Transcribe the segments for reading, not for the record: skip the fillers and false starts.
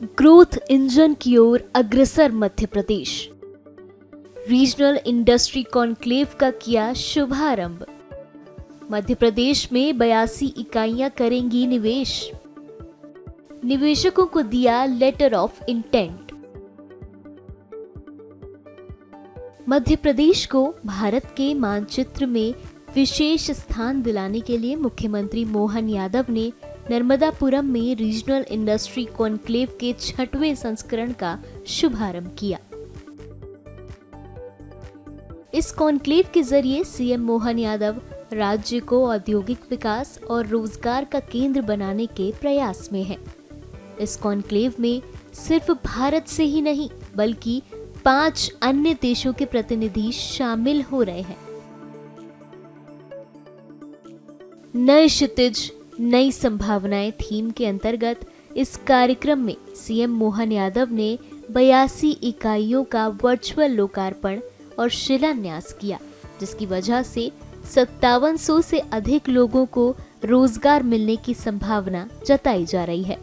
Growth engine की ओर अग्रसर Madhya Pradesh. Regional industry conclave का किया शुभारंभ। मध्य प्रदेश में 82 इकाइयां करेंगी निवेश। निवेशकों को दिया letter of intent. Madhya Pradesh को भारत के मानचित्र में विशेष स्थान दिलाने के लिए मुख्यमंत्री मोहन यादव ने नर्मदापुरम में रीजनल इंडस्ट्री कॉन्क्लेव के 6वें संस्करण का शुभारंभ किया। इस कॉन्क्लेव के जरिए सीएम मोहन यादव राज्य को औद्योगिक विकास और रोजगार का केंद्र बनाने के प्रयास में हैं। इस कॉन्क्लेव में सिर्फ भारत से ही नहीं बल्कि 5 अन्य देशों के प्रतिनिधि शामिल हो रहे हैं। नए क्षितिज नई संभावनाएं थीम के अंतर्गत इस कार्यक्रम में सीएम मोहन यादव ने 82 इकाइयों का वर्चुअल लोकार्पण और शिलान्यास किया, जिसकी वजह से 5700 से अधिक लोगों को रोजगार मिलने की संभावना जताई जा रही है।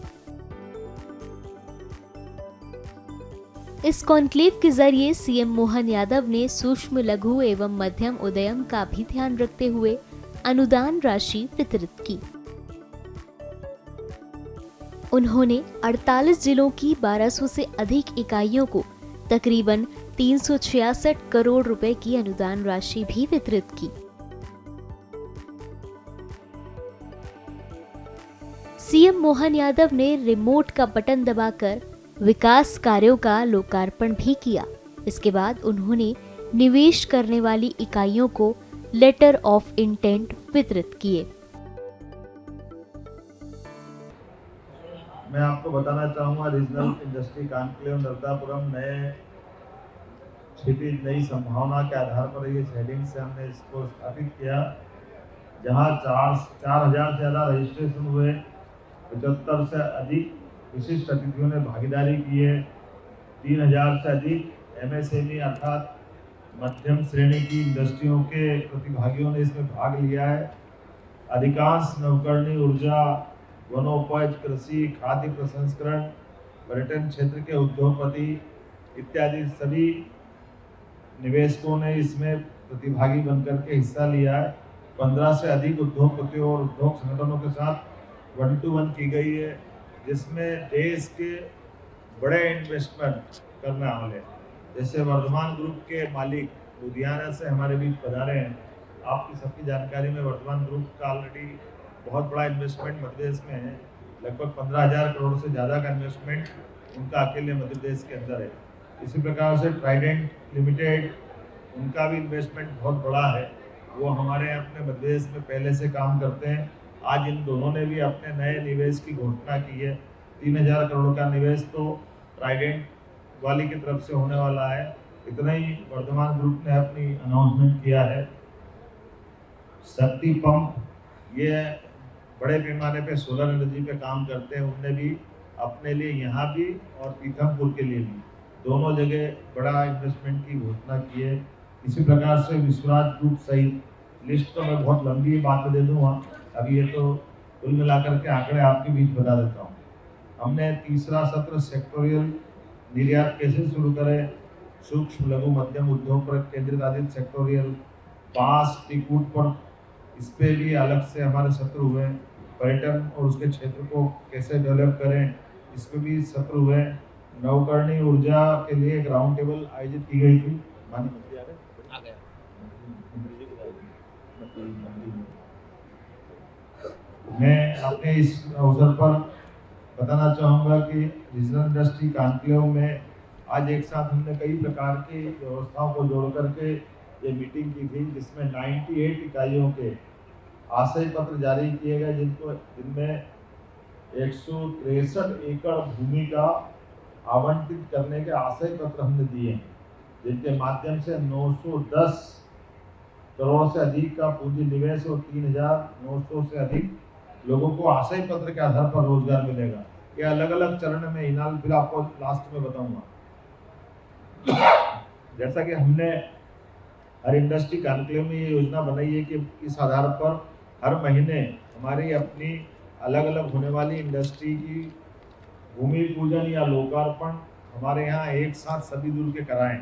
इस कॉन्क्लेव के जरिए सीएम मोहन यादव ने सूक्ष्म लघु एवं मध्यम उद्यम का भी ध्यान रखते हुए अनुदान राशि वितरित की। उन्होंने 48 जिलों की 1200 से अधिक इकाइयों को तकरीबन 366 करोड़ रुपए की अनुदान राशि भी वितरित की। सीएम मोहन यादव ने रिमोट का बटन दबाकर विकास कार्यों का लोकार्पण भी किया। इसके बाद उन्होंने निवेश करने वाली इकाइयों को लेटर ऑफ इंटेंट वितरित किए। मैं आपको बताना चाहूँगा रीजनल इंडस्ट्री कॉन्क्लेव नर्मदापुरम नए क्षितिज नई संभावना के आधार पर ये हेडिंग से हमने इसको स्थापित किया, जहाँ 4000 से ज़्यादा रजिस्ट्रेशन हुए, 75 से अधिक विशिष्ट अतिथियों ने भागीदारी की है, 3000 से अधिक MSME अर्थात मध्यम श्रेणी की इंडस्ट्रियों के प्रतिभागियों ने इसमें भाग लिया है। अधिकांश नवकरणीय ऊर्जा, वनोपज, कृषि, खाद्य प्रसंस्करण, पर्यटन क्षेत्र के उद्योगपति इत्यादि सभी निवेशकों ने इसमें प्रतिभागी बनकर के हिस्सा लिया है। 15 से अधिक उद्योगपतियों और उद्योग संगठनों के साथ 1-to-1 की गई है, जिसमें देश के बड़े इन्वेस्टमेंट करने वाले जैसे वर्धमान ग्रुप के मालिक लुधियाना से हमारे बीच पधारे हैं। आपकी सबकी जानकारी में वर्धमान ग्रुप का ऑलरेडी बहुत बड़ा इन्वेस्टमेंट मध्य प्रदेश में है। लगभग 15,000 करोड़ से ज़्यादा का इन्वेस्टमेंट उनका अकेले मध्य प्रदेश के अंदर है। इसी प्रकार से ट्राइडेंट लिमिटेड, उनका भी इन्वेस्टमेंट बहुत बड़ा है। वो हमारे अपने मध्य प्रदेश में पहले से काम करते हैं। आज इन दोनों ने भी अपने नए निवेश की घोषणा की है। 3000 करोड़ का निवेश तो ट्राइडेंट वाली की तरफ से होने वाला है। इतना ही वर्धमान ग्रुप ने अपनी अनाउंसमेंट किया है। शक्ति पंप, ये बड़े पैमाने पे सोलर एनर्जी पे काम करते हैं। उनने भी अपने लिए यहाँ भी और पीथमपुर के लिए भी दोनों जगह बड़ा इन्वेस्टमेंट की घोषणा की है। इसी प्रकार से विश्वराज ग्रुप सहित लिस्ट तो मैं बहुत लंबी बात दे दूँगा, अभी ये तो कुल मिलाकर के आंकड़े आपके बीच बता देता हूँ। हमने तीसरा सत्र सेक्टोरियल निर्यात कैसे शुरू करें, सूक्ष्म लघु मध्यम उद्योग पर केंद्रित आधारित सेक्टोरियल, बांस टीकूट पर इस पे भी अलग से हमारे सत्र हुए। पर्यटन और उसके क्षेत्र को कैसे डेवलप करें, इस पे भी सत्र हुए। नवकरणीय ऊर्जा के लिए एक राउंड टेबल आयोजित की गई थी। मैं अपने इस अवसर पर बताना चाहूँगा कि रीजनल इंडस्ट्री कॉन्क्लेव में आज एक साथ हमने कई प्रकार की व्यवस्थाओं को जोड़ करके ये मीटिंग की थी, जिसमें 98 इकाइयों के आशय पत्र जारी किए गए, जिनमें 163 एकड़ भूमि का आवंटित करने के आशय पत्र हमने दिए हैं, जिनके माध्यम से 910 करोड़ से अधिक का पूंजी निवेश और 3900 से अधिक लोगों को आशय पत्र के आधार पर रोजगार मिलेगा। ये अलग अलग चरण में इनाम फिर आपको लास्ट में बताऊंगा। जैसा कि हमने हर इंडस्ट्री कॉन्क्लेव में ये योजना बनाई है कि इस आधार पर हर महीने हमारी अपनी अलग अलग होने वाली इंडस्ट्री की भूमि पूजन या लोकार्पण हमारे यहाँ एक साथ सभी दूर के कराएं।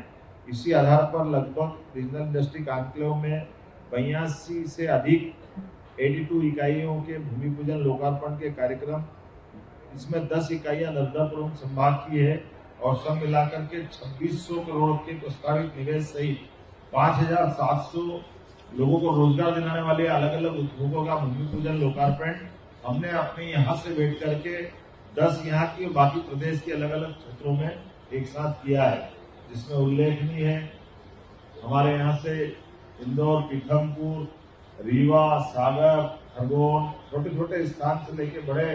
इसी आधार पर लगभग रीजनल इंडस्ट्री कॉन्क्लेव में 82 से अधिक 82 इकाइयों के भूमि पूजन लोकार्पण के कार्यक्रम, इसमें 10 इकाइयां नर्मदापुरम संभाग की है और सब मिलाकर के 2600 करोड़ के प्रस्तावित निवेश सहित 5700 लोगों को रोजगार दिलाने वाले अलग अलग उद्योगों का भूमि पूजन लोकार्पण हमने अपने यहाँ से बैठ करके 10 यहाँ की और बाकी प्रदेश के अलग अलग क्षेत्रों में एक साथ किया है, जिसमें उल्लेखनीय है हमारे यहाँ से इंदौर, पीथमपुर, रीवा, सागर, खरगोन, छोटे छोटे स्थान से लेकर बड़े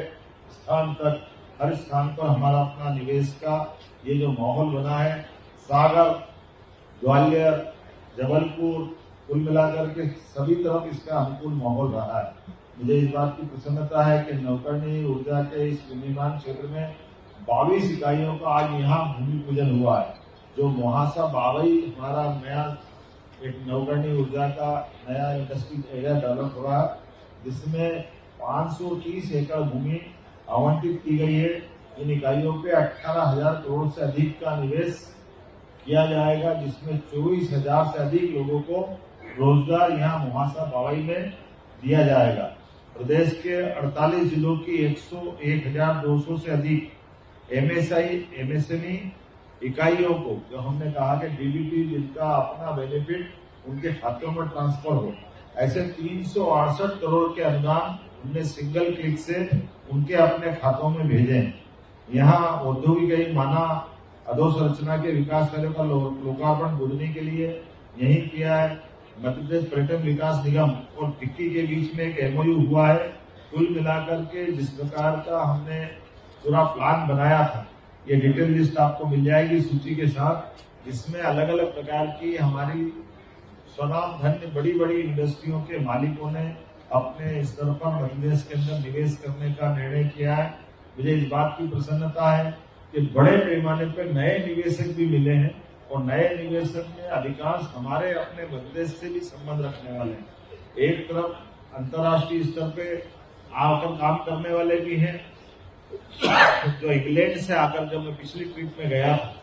स्थान तक हर स्थान पर हमारा अपना निवेश का ये जो माहौल बना है। सागर, ग्वालियर, जबलपुर, कुल मिलाकर के सभी तरफ इसका अनुकूल माहौल रहा है। मुझे इस बात की प्रसन्नता है कि नवकरणीय ऊर्जा के इस विनिर्माण क्षेत्र में 22 इकाइयों का आज यहाँ भूमि पूजन हुआ है। जो मुहासा बावई हमारा नया एक नवकरणीय ऊर्जा का नया इंडस्ट्री एरिया डेवलप हुआ है, जिसमें 530 एकड़ भूमि आवंटित की गई है। इन इकाइयों पे 18,000 करोड़ से अधिक का निवेश किया जाएगा, जिसमें 24,000 से अधिक लोगों को रोजगार यहाँ मुहासा बावई में दिया जाएगा। प्रदेश के 48 जिलों की 101,200 से अधिक एमएसएमई इकाइयों को, जो हमने कहा कि डीबीटी जिनका अपना बेनिफिट उनके खातों में ट्रांसफर हो, ऐसे 368 करोड़ के अनुदान हमने सिंगल क्लिक से उनके अपने खातों में भेजे हैं। यहाँ औद्योगिक माना अधोसंरचना के विकास कार्यों का लोकार्पण बुधनी के लिए यही किया है। मध्य प्रदेश पर्यटन विकास निगम और फिक्की के बीच में एक एमओयू हुआ है। कुल मिलाकर के जिस प्रकार का हमने पूरा प्लान बनाया था, ये डिटेल लिस्ट आपको मिल जाएगी सूची के साथ, जिसमें अलग अलग प्रकार की हमारी स्वनाम धन्य बड़ी बड़ी इंडस्ट्रियों के मालिकों ने अपने स्तर पर मध्य प्रदेश के अंदर निवेश करने का निर्णय किया है। मुझे इस बात की प्रसन्नता है कि बड़े पैमाने पर नए निवेशक भी मिले हैं और नए निवेशक में अधिकांश हमारे अपने मध्य प्रदेश से भी संबंध रखने वाले हैं। एक तरफ अंतर्राष्ट्रीय स्तर पे आकर काम करने वाले भी हैं, जो इंग्लैंड से आकर, जब मैं पिछली ट्रिप में गया था,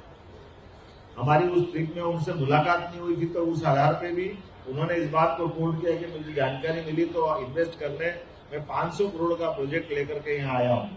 हमारी उस ट्रिप में उनसे मुलाकात नहीं हुई थी, तो उस आधार पे भी उन्होंने इस बात को रिपोर्ट किया कि मुझे जानकारी मिली तो इन्वेस्ट करने मैं 500 करोड़ का प्रोजेक्ट लेकर के यहाँ आया हूँ।